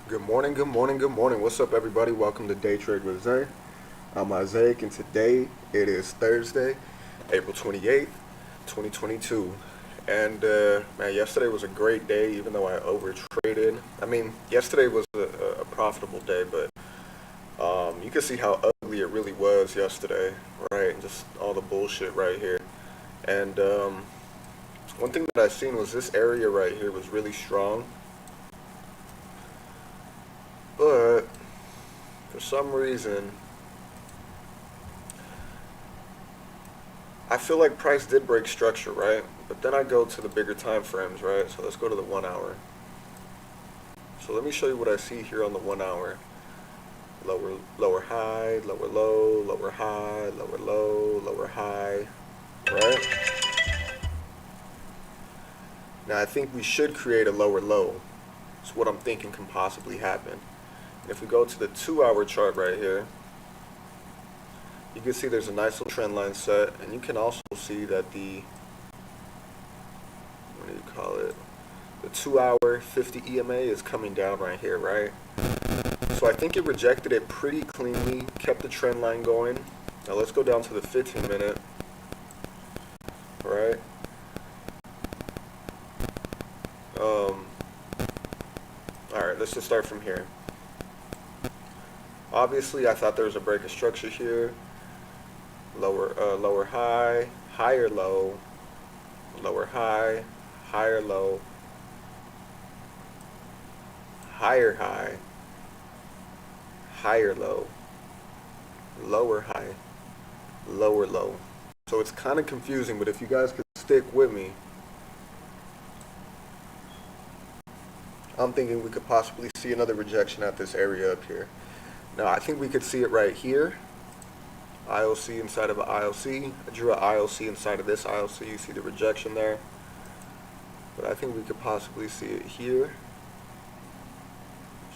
Good morning, good morning, good morning. What's up, everybody? Welcome to Day Trade with Zay. I'm Isaac, and today it is Thursday, April 28th, 2022. And man, yesterday was a great day, even though I overtraded. I mean, yesterday was a profitable day, but you can see how ugly it really was yesterday, right? And just all the bullshit right here. And one thing that I seen was this area right here was really strong, but for some reason, I feel like price did break structure, right? But then I go to the bigger time frames, right? So let's go to the 1 hour. So let me show you what I see here on the 1 hour. Lower high, lower low, lower high, lower low, lower high, right? Now I think we should create a lower low. It's what I'm thinking can possibly happen. And if we go to the 2 hour chart right here, you can see there's a nice little trend line set, and you can also see that the, what do you call it, the 2 hour 50 EMA is coming down right here, right? So I think it rejected it pretty cleanly, kept the trend line going. Now let's go down to the 15-minute, right? Alright, let's just start from here. Obviously, I thought there was a break of structure here. Lower high, higher low, lower high, higher low, higher high, higher low, lower high, lower low. So it's kind of confusing, but if you guys could stick with me, I'm thinking we could possibly see another rejection at this area up here. Now I think we could see it right here. IOC inside of an IOC. I drew an IOC inside of this IOC. You see the rejection there. But I think we could possibly see it here.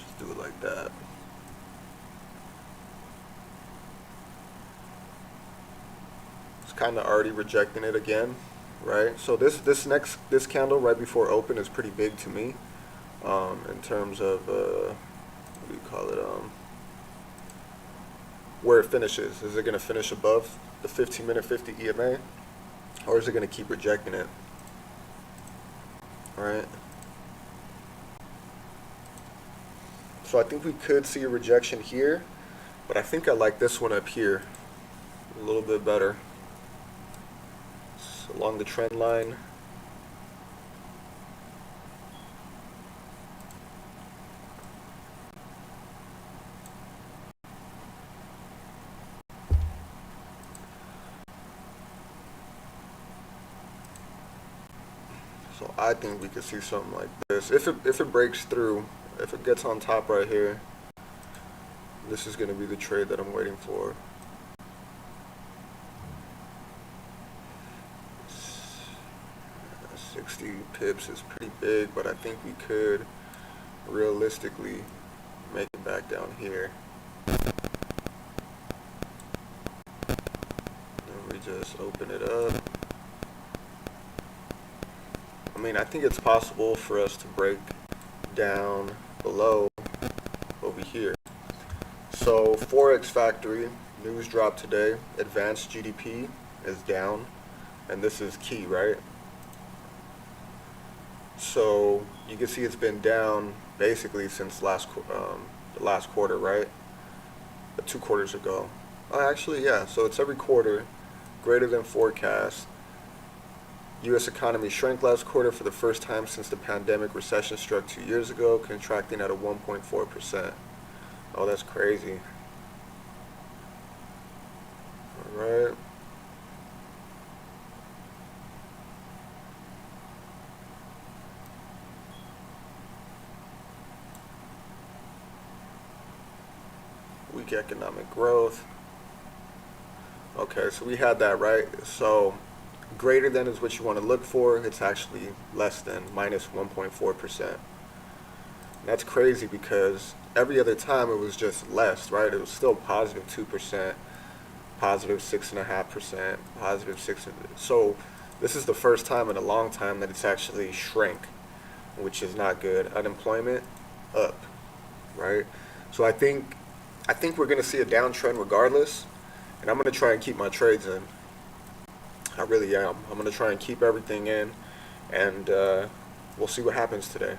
Just do it like that. It's kind of already rejecting it again, right? So this candle right before open is pretty big to me, in terms of what do you call it? Where it finishes. Is it going to finish above the 15-minute 50 EMA, or is it going to keep rejecting it? Alright. So I think we could see a rejection here, but I think I like this one up here a little bit better. It's along the trend line. So I think we could see something like this. If it breaks through, if it gets on top right here, this is going to be the trade that I'm waiting for. Uh, 60 pips is pretty big, but I think we could realistically make it back down here. Then we just open it up. I mean, I think it's possible for us to break down below over here. So Forex Factory news dropped today. Advanced GDP is down, and this is key, right? So you can see it's been down basically since the last quarter, right? 2 quarters ago. Actually, yeah. So it's every quarter greater than forecast. U.S. economy shrank last quarter for the first time since the pandemic recession struck 2 years ago, contracting at a 1.4%. Oh, that's crazy. All right. Weak economic growth. Okay, so we had that, right? So greater than is what you want to look for. It's actually less than, minus 1.4%. That's crazy because every other time it was just less, right? It was still positive 2%, positive 6.5%, positive 6. So this is the first time in a long time that it's actually shrank, which is not good. Unemployment up. right? So I think we're gonna see a downtrend regardless, and I'm gonna try and keep my trades in. I really am. I'm gonna try and keep everything in, and we'll see what happens today.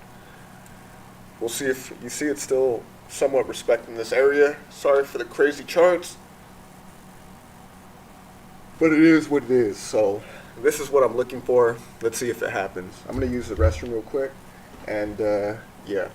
We'll see if you see it still somewhat respecting this area. Sorry for the crazy charts, but it is what it is. So this is what I'm looking for. Let's see if it happens. I'm gonna use the restroom real quick, and yeah.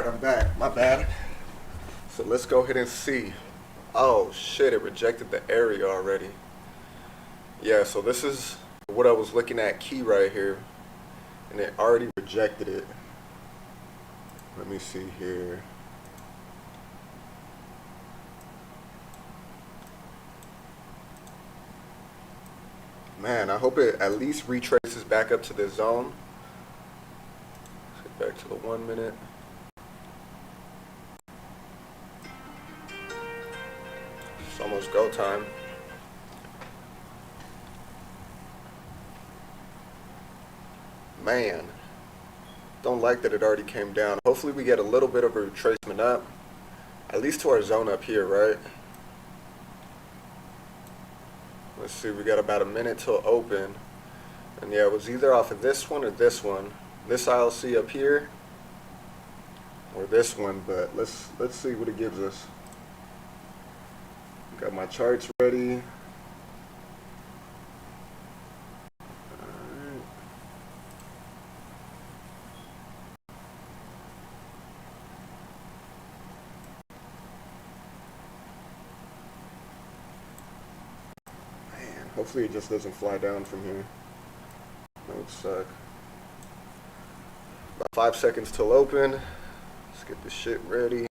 Alright, I'm back. My bad. So let's go ahead and see. Oh shit, it rejected the area already. Yeah, so this is what I was looking at, key right here, and it already rejected it. Let me see here. Man, I hope it at least retraces back up to the zone. Let's get back to the 1 minute. It's almost go time. Man, don't like that it already came down. Hopefully we get a little bit of a retracement up, at least to our zone up here, right? Let's see, we got about a minute till open. And yeah, it was either off of this one or this one. This ILC up here or this one, but let's see what it gives us. Got my charts ready. Alright. Man, hopefully it just doesn't fly down from here. That would suck. About 5 seconds till open. Let's get this shit ready.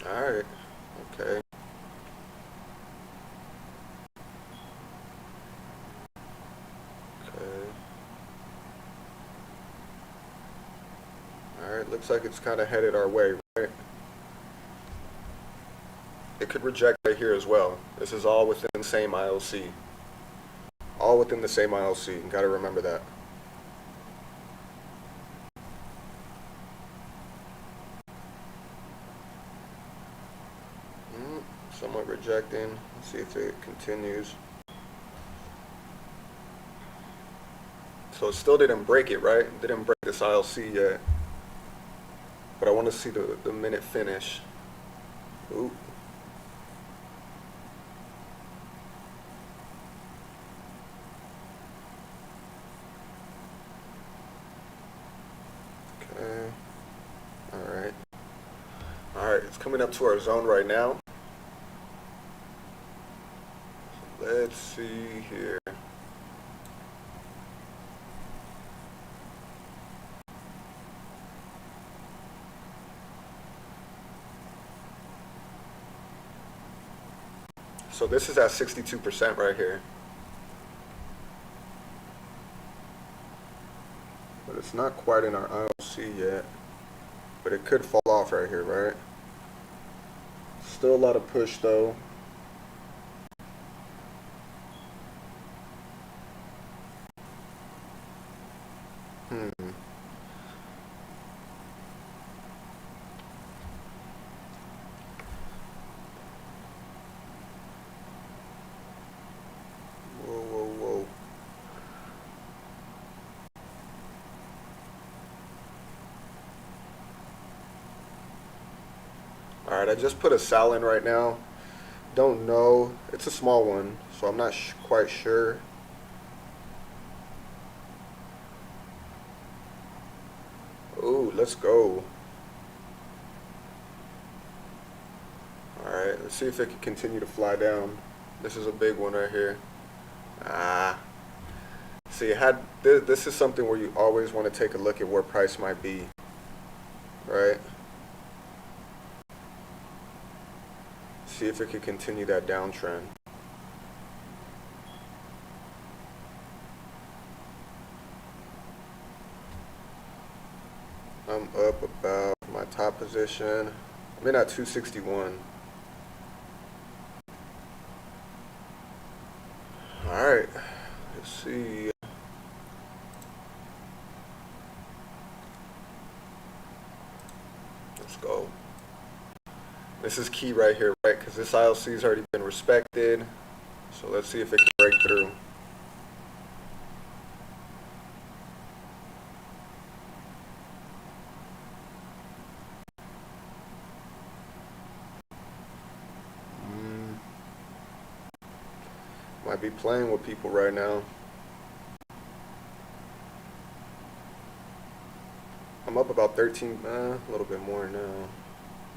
Alright, okay. Okay. Alright, looks like it's kind of headed our way, right? It could reject right here as well. This is all within the same ILC. All within the same ILC. Gotta remember that. Somewhat rejecting. Let's see if it continues. So it still didn't break it, right? It didn't break this ILC yet. But I want to see the minute finish. Ooh. Okay. Alright. Alright, it's coming up to our zone right now. Let's see here. So this is at 62% right here. But it's not quite in our ILC yet. But it could fall off right here, right? Still a lot of push though. Whoa. Alright, I just put a sal in right now. Don't know. It's a small one, so I'm not quite sure. Ooh, let's go. Alright, let's see if it can continue to fly down. This is a big one right here. See, this is something where you always want to take a look at where price might be, right? See if it can continue that downtrend. I'm up about my top position. I'm in at 261. Alright, let's see. Let's go. This is key right here, right? Because this ILC has already been respected. So let's see if it can break through. Might be playing with people right now. I'm up about 13, a little bit more now,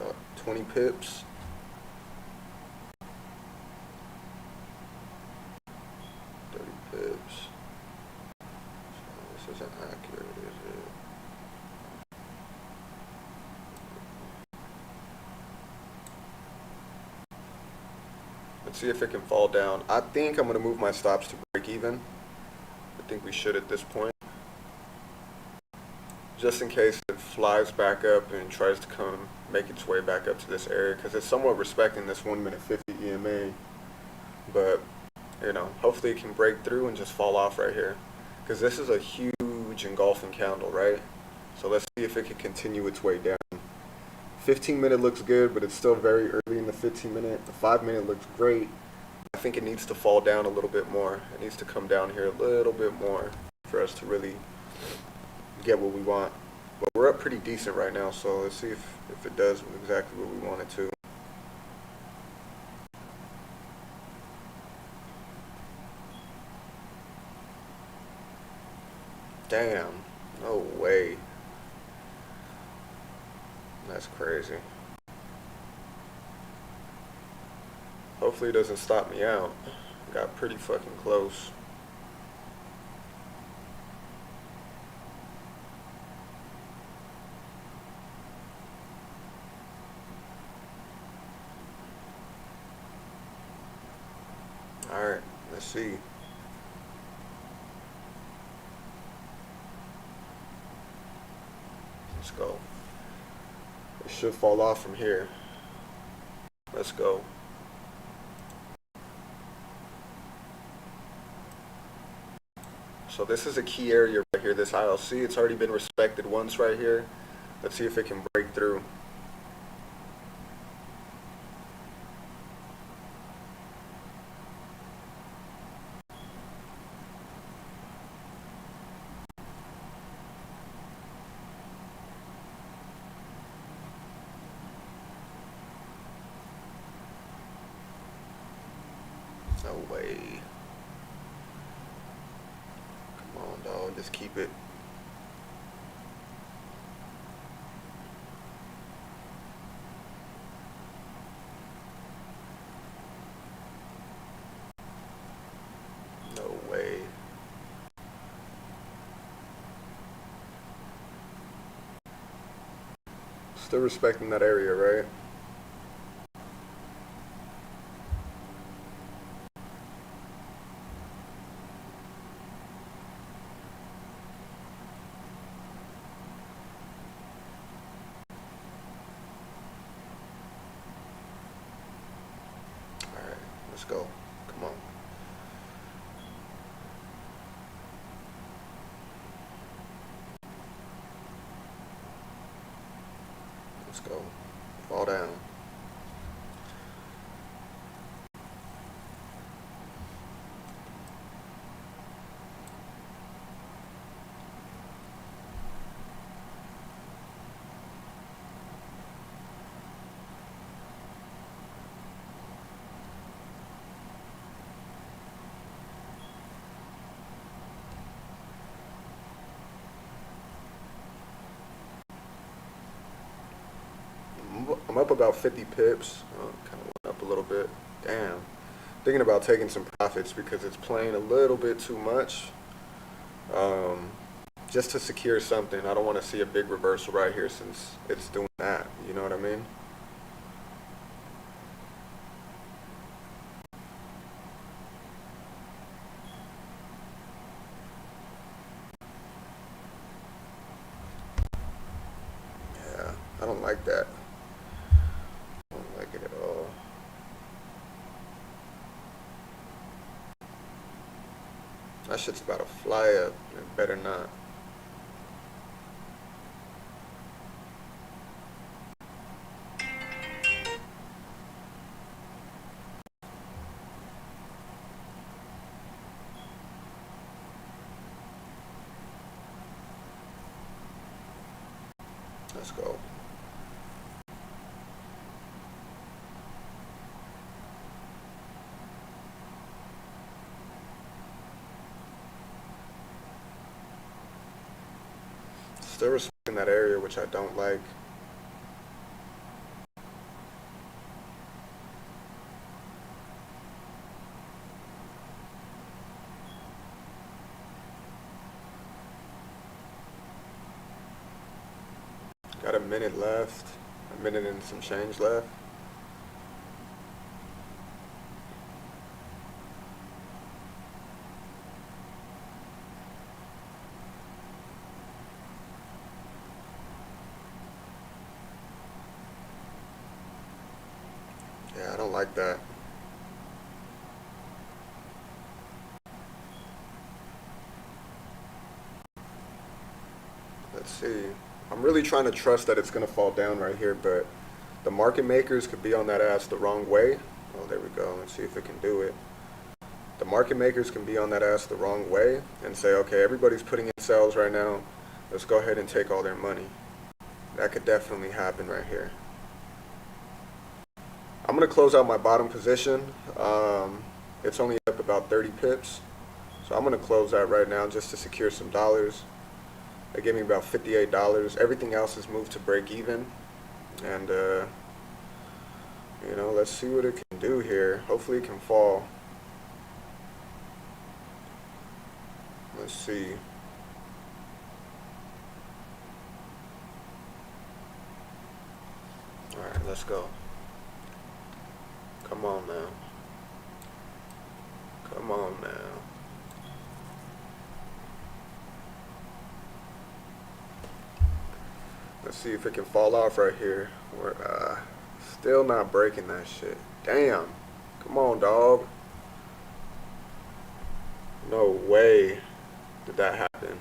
about 20 pips. 30 pips. So this isn't accurate, is it? Let's see if it can fall down. I think I'm going to move my stops to break even. I think we should at this point. Just in case it flies back up and tries to come make its way back up to this area, because it's somewhat respecting this 1 minute 50 EMA. But, you know, hopefully it can break through and just fall off right here, because this is a huge engulfing candle, right? So let's see if it can continue its way down. 15-minute looks good, but it's still very early in the 15-minute. The 5-minute looks great. I think it needs to fall down a little bit more. It needs to come down here a little bit more for us to really get what we want. But we're up pretty decent right now, so let's see if it does exactly what we want it to. Damn, no way. That's crazy. Hopefully it doesn't stop me out. Got pretty fucking close. Alright, let's see. Let's go. It should fall off from here. Let's go. So this is a key area right here, this ILC. It's already been respected once right here. Let's see if it can break through. No way. Come on, dog. Just keep it. No way. Still respecting that area, right? Alright, let's go. Come on. Let's go. Fall down. I'm up about 50 pips. Kind of went up a little bit. Damn. Thinking about taking some profits because it's playing a little bit too much. Just to secure something. I don't want to see a big reversal right here since it's doing that. You know what I mean? Yeah, I don't like that. I don't like it at all. That shit's about to fly up. It better not. Let's go. Still in that area, which I don't like. Got a minute left, a minute and some change left. Yeah, I don't like that. Let's see. I'm really trying to trust that it's going to fall down right here, but the market makers could be on that ass the wrong way. Oh, there we go. Let's see if it can do it. The market makers can be on that ass the wrong way and say, okay, everybody's putting in sales right now. Let's go ahead and take all their money. That could definitely happen right here. I'm going to close out my bottom position. It's only up about 30 pips. So I'm going to close that right now just to secure some dollars. They gave me about $58. Everything else has moved to break even. And, you know, let's see what it can do here. Hopefully it can fall. Let's see. Alright, let's go. Come on now. Come on now. Let's see if it can fall off right here. We're still not breaking that shit. Damn. Come on, dog. No way did that happen.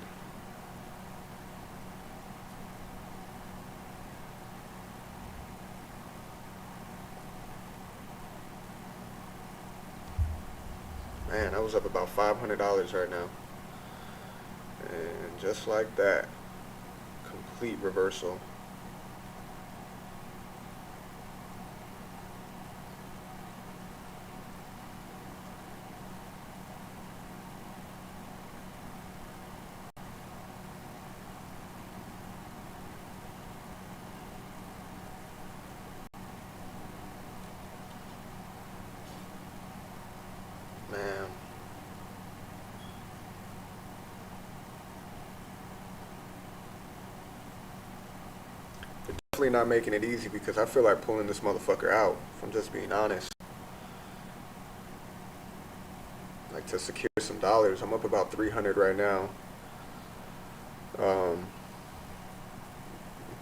Man, I was up about $500 right now. And just like that, complete reversal. Man. They're definitely not making it easy because I feel like pulling this motherfucker out, if I'm just being honest. Like to secure some dollars. I'm up about 300 right now. Um,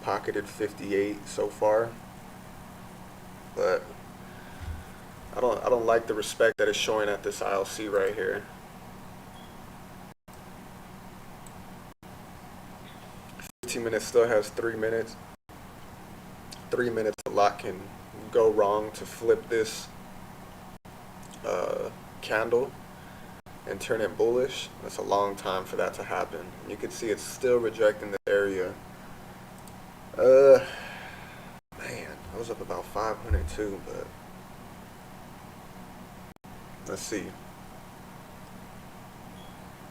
Pocketed 58 so far. But I don't like the respect that it's showing at this ILC right here. 15 minutes still has 3 minutes. 3 minutes, a lot can go wrong to flip this candle and turn it bullish. That's a long time for that to happen. You can see it's still rejecting the area. Man, I was up about 500 too, but let's see.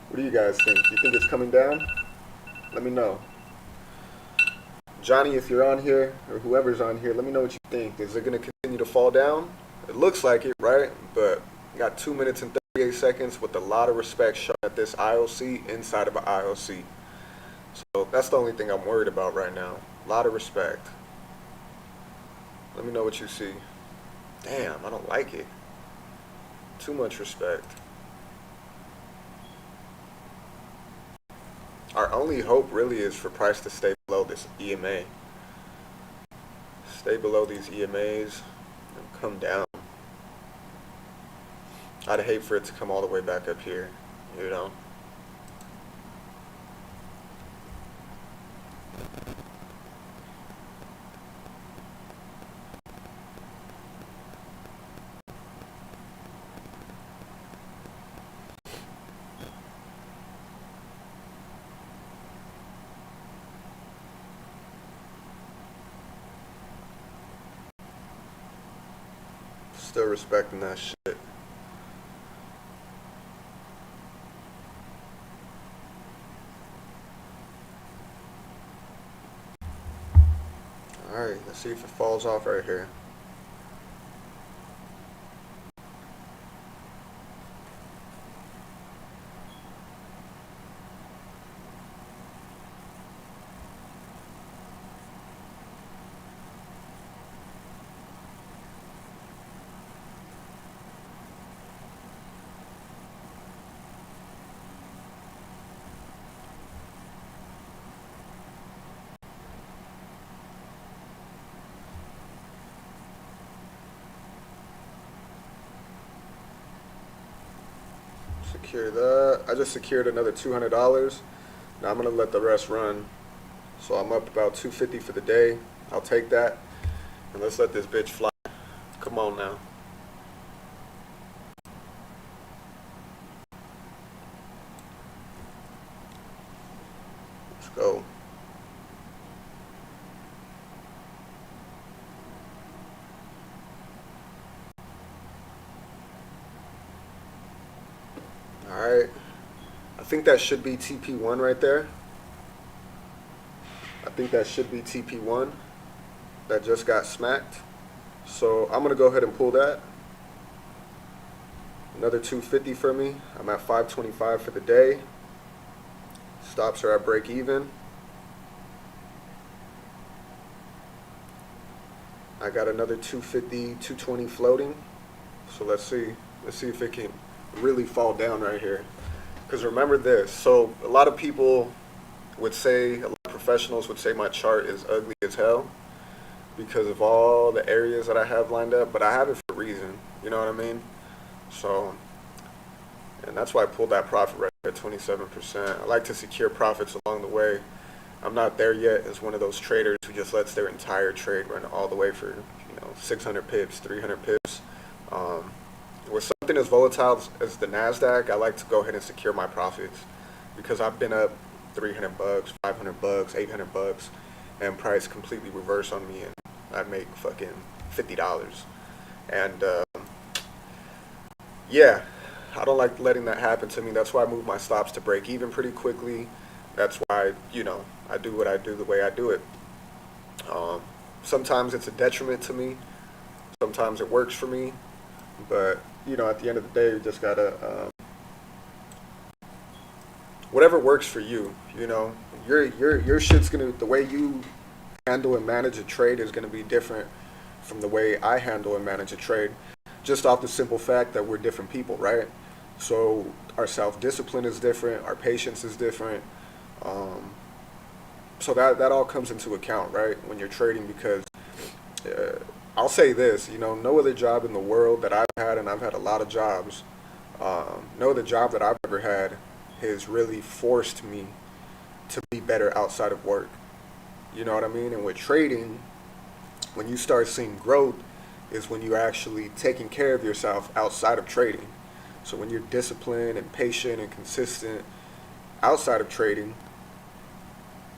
What do you guys think? You think it's coming down? Let me know. Johnny, if you're on here, or whoever's on here, let me know what you think. Is it going to continue to fall down? It looks like it, right? But got 2 minutes and 38 seconds with a lot of respect shown at this IOC inside of an IOC. So that's the only thing I'm worried about right now. A lot of respect. Let me know what you see. Damn, I don't like it. Too much respect. Our only hope really is for price to stay below this EMA. Stay below these EMAs and come down. I'd hate for it to come all the way back up here, you know? Still respecting that shit. Alright, let's see if it falls off right here. Secure that. I just secured another $200. Now I'm gonna let the rest run. So I'm up about 250 for the day. I'll take that. And let's let this bitch fly. Come on now. Let's go. Alright. I think that should be TP1 right there. I think that should be TP1 that just got smacked. So I'm going to go ahead and pull that. Another 250 for me. I'm at 525 for the day. Stops are at break even. I got another 250, 220 floating. So let's see if it can really fall down right here. Because remember this, so a lot of people would say, a lot of professionals would say my chart is ugly as hell because of all the areas that I have lined up, but I have it for a reason, you know what I mean? So, and that's why I pulled that profit right there, 27%. I like to secure profits along the way. I'm not there yet as one of those traders who just lets their entire trade run all the way for, 600 pips, 300 pips. With something as volatile as the NASDAQ, I like to go ahead and secure my profits because I've been up 300 bucks, 500 bucks, 800 bucks, and price completely reverse on me, and I make fucking $50. And yeah, I don't like letting that happen to me. That's why I move my stops to break even pretty quickly. That's why, I do what I do the way I do it. Sometimes it's a detriment to me. Sometimes it works for me. But, at the end of the day, you just gotta, whatever works for you, your shit's gonna, the way you handle and manage a trade is gonna be different from the way I handle and manage a trade. Just off the simple fact that we're different people, right? So our self-discipline is different, our patience is different. So that all comes into account, right, when you're trading, because I'll say this, no other job in the world that I've had, and I've had a lot of jobs, no other job that I've ever had has really forced me to be better outside of work. You know what I mean? And with trading, when you start seeing growth is when you're actually taking care of yourself outside of trading. So when you're disciplined and patient and consistent outside of trading,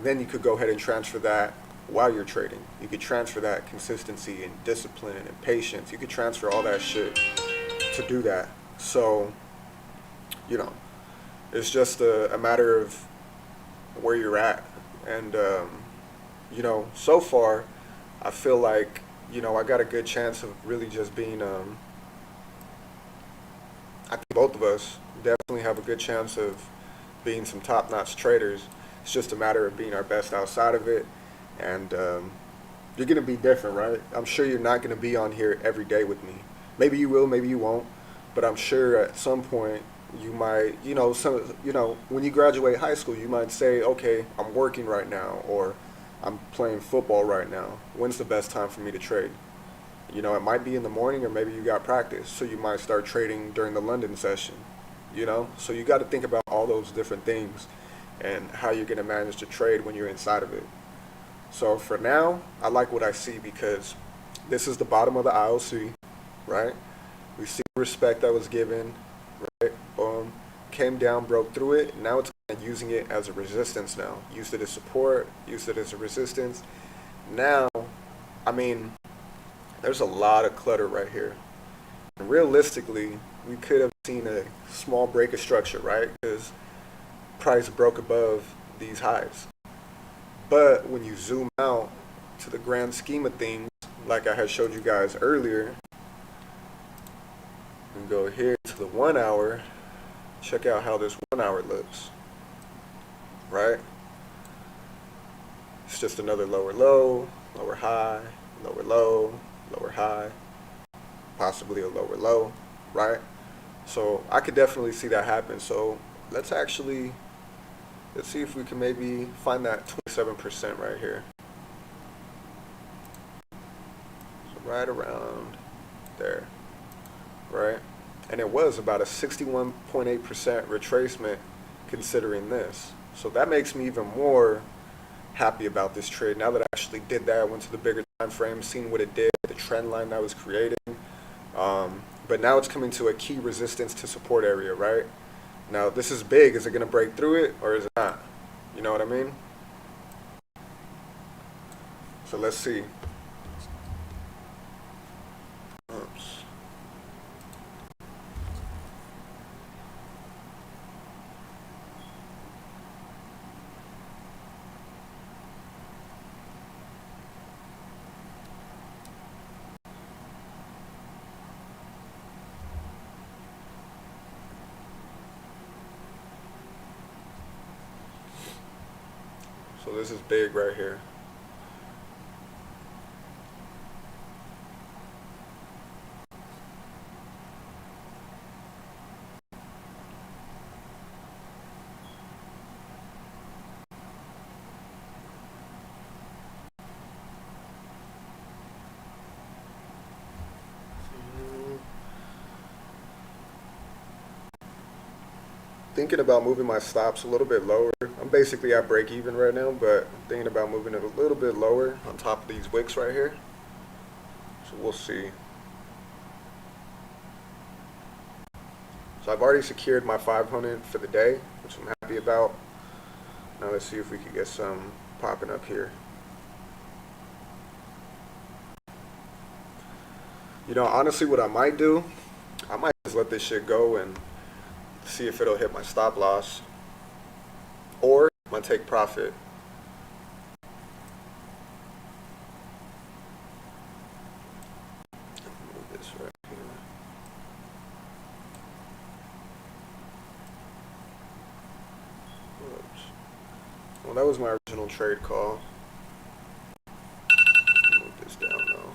then you could go ahead and transfer that while you're trading. You could transfer that consistency and discipline and patience. You could transfer all that shit to do that. So, it's just a matter of where you're at. And, so far, I feel like, I got a good chance of really just being, I think both of us definitely have a good chance of being some top-notch traders. It's just a matter of being our best outside of it. And you're going to be different, right? I'm sure you're not going to be on here every day with me. Maybe you will, maybe you won't. But I'm sure at some point you might, when you graduate high school, you might say, okay, I'm working right now, or I'm playing football right now. When's the best time for me to trade? It might be in the morning, or maybe you got practice. So you might start trading during the London session, So you got to think about all those different things and how you're going to manage to trade when you're inside of it. So for now, I like what I see because this is the bottom of the IOC, right? We see the respect that was given, right? Boom. Came down, broke through it. Now it's kind of using it as a resistance now. Used it as support, used it as a resistance. Now, there's a lot of clutter right here. And realistically, we could have seen a small break of structure, right? Because price broke above these highs. But when you zoom out to the grand scheme of things, like I had showed you guys earlier, and go here to the 1 hour, check out how this 1 hour looks, right? It's just another lower low, lower high, lower low, lower high, possibly a lower low, right? So I could definitely see that happen. So let's see if we can maybe find that 27% right here. So right around there, right? And it was about a 61.8% retracement considering this. So that makes me even more happy about this trade. Now that I actually did that, I went to the bigger time frame, seen what it did, the trend line that was created. But now it's coming to a key resistance to support area, right? Now this is big. Is it going to break through it or is it not? You know what I mean? So let's see. Oops. So this is big right here. Thinking about moving my stops a little bit lower. I'm basically at break even right now, but I'm thinking about moving it a little bit lower on top of these wicks right here. So we'll see. So I've already secured my 500 for the day, which I'm happy about. Now let's see if we can get some popping up here. You know, honestly, what I might do, I might just let this shit go and see if it'll hit my stop loss or my take profit. Move this right here. Oops. Well, that was my original trade call. Move this down though.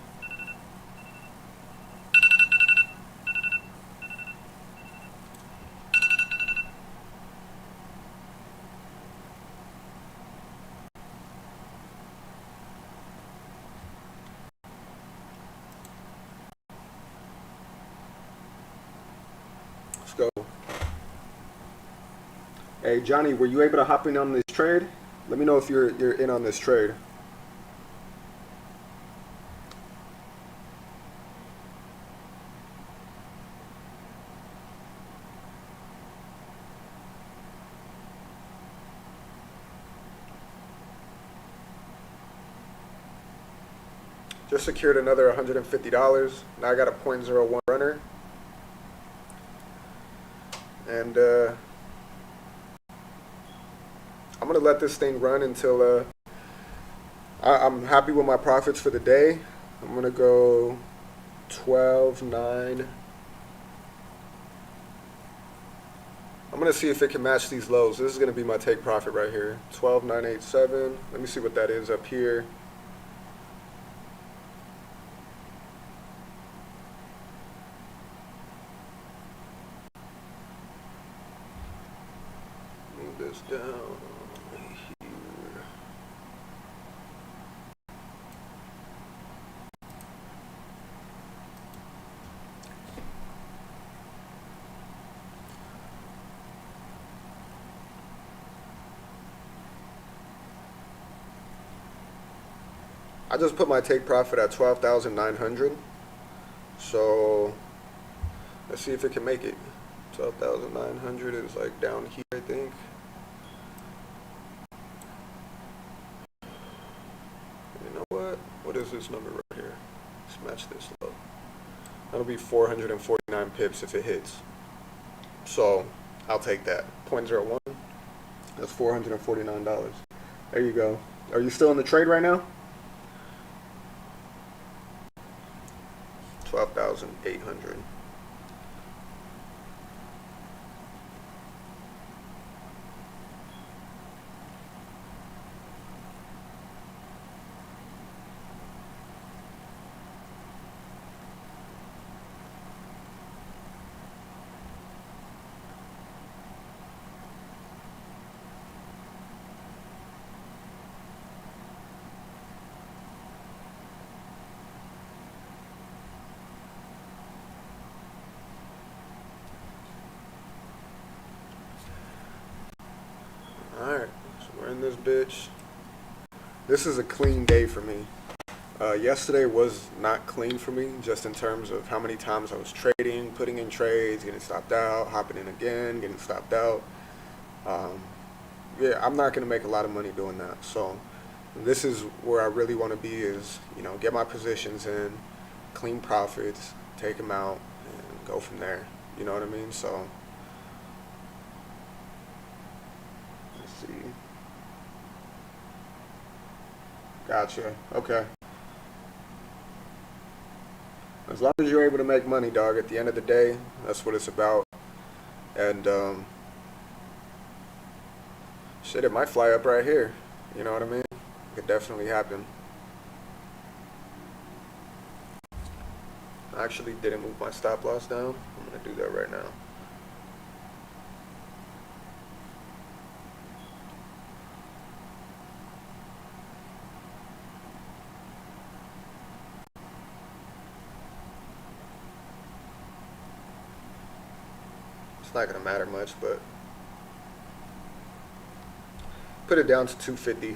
Let's go. Hey Johnny, were you able to hop in on this trade? Let me know if you're in on this trade. Just secured another $150. Now I got a 0.01 runner. And I'm going to let this thing run until I'm happy with my profits for the day. I'm going to go 12.9. I'm going to see if it can match these lows. This is going to be my take profit right here. 12.987. Let me see what that is up here. Move this down here. I just put my take profit at 12,900. So let's see if it can make it. 12,900 is like down here, I think. You know what? What is this number right here? Let's match this low. That'll be 449 pips if it hits. So I'll take that. 0.01. That's $449. There you go. Are you still in the trade right now? 12,800. Alright, so we're in this bitch. This is a clean day for me. Yesterday was not clean for me, just in terms of how many times I was trading, putting in trades, getting stopped out, hopping in again, getting stopped out. Yeah, I'm not going to make a lot of money doing that. So this is where I really want to be is, get my positions in, clean profits, take them out, and go from there. You know what I mean? So let's see. Gotcha. Okay. As long as you're able to make money, dog, at the end of the day, that's what it's about. And shit, it might fly up right here. You know what I mean? It could definitely happen. I actually didn't move my stop loss down. I'm gonna do that right now. It's not gonna matter much, but put it down to 250.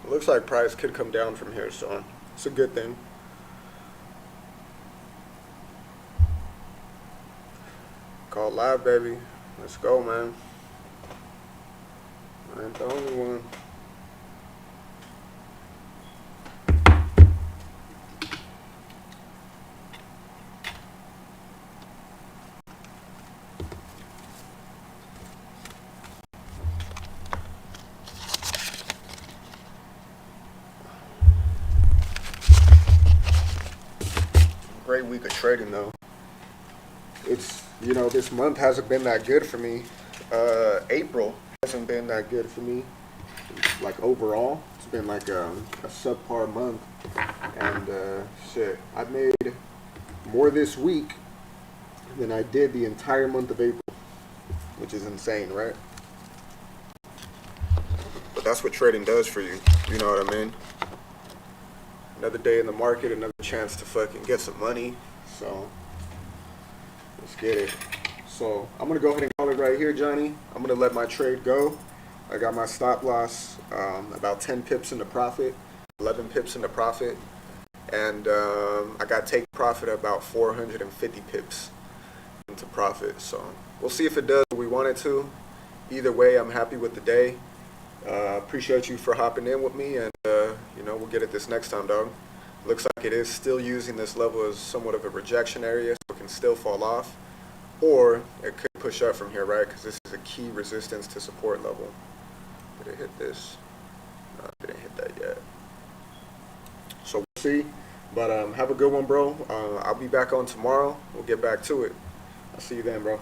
It looks like price could come down from here, so it's a good thing. Call live, baby. Let's go, man. I ain't the only one. Great week of trading, though. It's, this month hasn't been that good for me. April hasn't been that good for me. Like, overall, it's been like a subpar month. And, shit, I made more this week than I did the entire month of April, which is insane, right? But that's what trading does for you. You know what I mean? Another day in the market, another chance to fucking get some money. So let's get it. So I'm gonna go ahead and call it right here, Johnny. I'm gonna let my trade go. I got my stop loss about 10 pips into profit, 11 pips into profit, and I got take profit about 450 pips into profit. So we'll see if it does what we want it to. Either way, I'm happy with the day. Appreciate you for hopping in with me, and we'll get it this next time, dog. Looks like it is still using this level as somewhat of a rejection area, so it can still fall off, or it could push up from here, right? Because this is a key resistance to support level. Did it hit this? No, it didn't hit that yet. So we'll see. But have a good one, bro. I'll be back on tomorrow. We'll get back to it. I'll see you then, bro.